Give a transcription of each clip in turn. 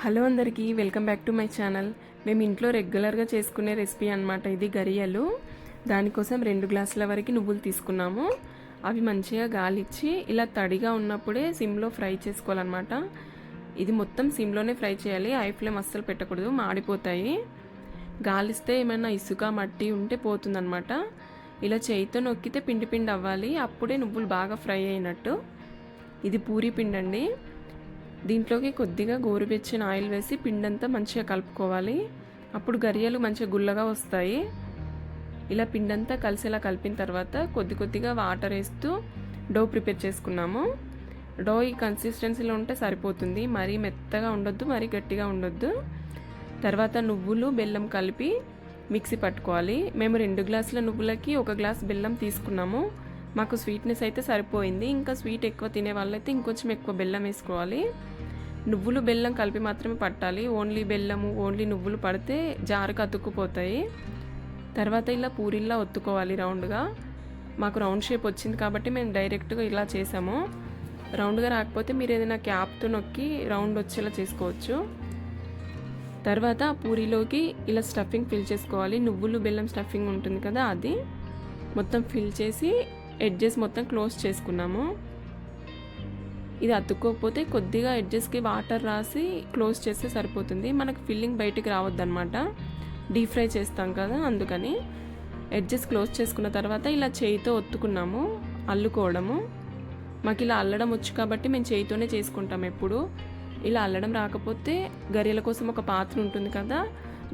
Hello అందరికీ welcome back to my channel. మేము ఇంట్లో రెగ్యులర్గా చేసుకునే రెసిపీ అనమాట ఇది గరియలు. దానికోసం 2 గ్లాసుల వరకు నువ్వులు తీసుకున్నాము. అవి మంచిగా గాలిచ్చి ఇలా తడిగా ఉన్నప్పుడే సిమ్లో ఫ్రై చేసుకోవాలన్నమాట. ఇది మొత్తం సిమ్లోనే ఫ్రై చేయాలి, హై ఫ్లేమ్ అస్సలు పెట్టకూడదు, మాడిపోతాయి. గాలిస్తే ఏమైనా ఇసుక మట్టి ఉంటే పోతుందన్నమాట. ఇలా చేయితో నొక్కితే పిండి పిండి అవ్వాలి, అప్పుడే నువ్వులు బాగా ఫ్రై అయినట్టు. ఇది పూరీ పిండి అండి. దీంట్లోకి కొద్దిగా గోరువెచ్చని ఆయిల్ వేసి పిండంతా మంచిగా కలుపుకోవాలి. అప్పుడు గరియలు మంచిగా గుల్లగా వస్తాయి. ఇలా పిండంతా కలిసేలా కలిపిన తర్వాత కొద్ది కొద్దిగా వాటర్ వేస్తూ డో ప్రిపేర్ చేసుకున్నాము. డో ఈ కన్సిస్టెన్సీలో ఉంటే సరిపోతుంది, మరీ మెత్తగా ఉండొద్దు, మరీ గట్టిగా ఉండొద్దు. తర్వాత నువ్వులు బెల్లం కలిపి మిక్సీ పట్టుకోవాలి. మేము 2 గ్లాసుల నువ్వులకి 1 గ్లాస్ బెల్లం తీసుకున్నాము. మాకు స్వీట్నెస్ అయితే సరిపోయింది. ఇంకా స్వీట్ ఎక్కువ తినే వాళ్ళైతే ఇంకొంచెం ఎక్కువ బెల్లం వేసుకోవాలి. నువ్వులు బెల్లం కలిపి మాత్రమే పట్టాలి. ఓన్లీ బెల్లము ఓన్లీ నువ్వులు పడితే జారుకు అతుక్కుపోతాయి. తర్వాత ఇలా పూరిల్లా ఒత్తుకోవాలి రౌండ్గా. మాకు రౌండ్ షేప్ వచ్చింది కాబట్టి మేము డైరెక్ట్గా ఇలా చేసాము. రౌండ్గా రాకపోతే మీరు ఏదైనా క్యాప్తో నొక్కి రౌండ్ వచ్చేలా చేసుకోవచ్చు. తర్వాత ఆ పూరిలోకి ఇలా స్టఫింగ్ ఫిల్ చేసుకోవాలి. నువ్వులు బెల్లం స్టఫింగ్ ఉంటుంది కదా, అది మొత్తం ఫిల్ చేసి ఎడ్జెస్ మొత్తం క్లోజ్ చేసుకున్నాము. ఇది అతుక్కోకపోతే కొద్దిగా ఎడ్జెస్కి వాటర్ రాసి క్లోజ్ చేస్తే సరిపోతుంది. మనకు ఫిల్లింగ్ బయటికి రావద్దనమాట, డీప్ ఫ్రై చేస్తాం కదా, అందుకని. ఎడ్జెస్ క్లోజ్ చేసుకున్న తర్వాత ఇలా చేయితో ఒత్తుకున్నాము, అల్లుకోవడము. మాకు ఇలా అల్లడం వచ్చు కాబట్టి మేము చేయితోనే చేసుకుంటాం ఎప్పుడు. ఇలా అల్లడం రాకపోతే గరియల కోసం ఒక పాత్ర ఉంటుంది కదా,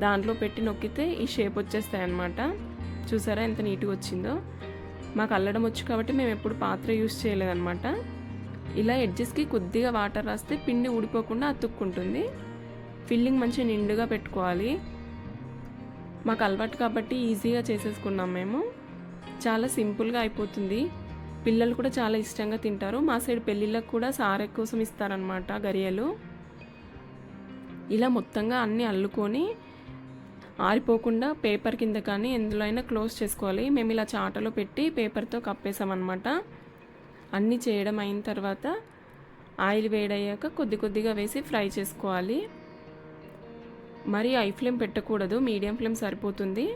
దాంట్లో పెట్టి నొక్కితే ఈ షేప్ వచ్చేస్తాయి అన్నమాట. చూసారా ఎంత నీట్గా వచ్చిందో. మాకు అల్లడం వచ్చు కాబట్టి మేము ఎప్పుడు పాత్ర యూస్ చేయలేదన్నమాట. ఇలా ఎడ్జెస్కి కొద్దిగా వాటర్ రాస్తే పిండి ఊడిపోకుండా అతుక్కుంటుంది. ఫిల్లింగ్ మంచిగా నిండుగా పెట్టుకోవాలి. మాకు అలవాటు కాబట్టి ఈజీగా చేసేసుకున్నాం మేము. చాలా సింపుల్గా అయిపోతుంది. పిల్లలు కూడా చాలా ఇష్టంగా తింటారు. మా సైడ్ పెళ్ళిళ్ళకు కూడా సారె కోసం ఇస్తారనమాట గరియలు. ఇలా మొత్తంగా అన్నీ అల్లుకొని ఆరిపోకుండా పేపర్ కింద కానీ ఎందులో అయినా క్లోజ్ చేసుకోవాలి. మేము ఇలా చాటలో పెట్టి పేపర్తో కప్పేసామన్నమాట. అన్నీ చేయడం అయిన తర్వాత ఆయిల్ వేడయ్యాక కొద్ది కొద్దిగా వేసి ఫ్రై చేసుకోవాలి. మరి హై ఫ్లేమ్ పెట్టకూడదు, మీడియం ఫ్లేమ్ సరిపోతుంది.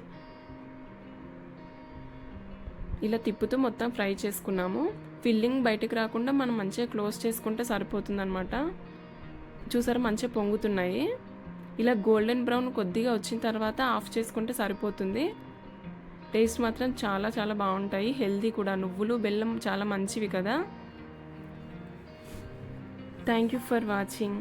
ఇలా తిప్పుతూ మొత్తం ఫ్రై చేసుకున్నాము. ఫిల్లింగ్ బయటకు రాకుండా మనం మంచిగా క్లోజ్ చేసుకుంటే సరిపోతుందన్నమాట. చూసారా మంచిగా పొంగుతున్నాయి. ఇలా గోల్డెన్ బ్రౌన్ కొద్దిగా వచ్చిన తర్వాత ఆఫ్ చేసుకుంటే సరిపోతుంది. టేస్ట్ మాత్రం చాలా చాలా బాగుంటాయి, హెల్దీ కూడా. నువ్వులు బెల్లం చాలా మంచివి కదా. Thank you for watching.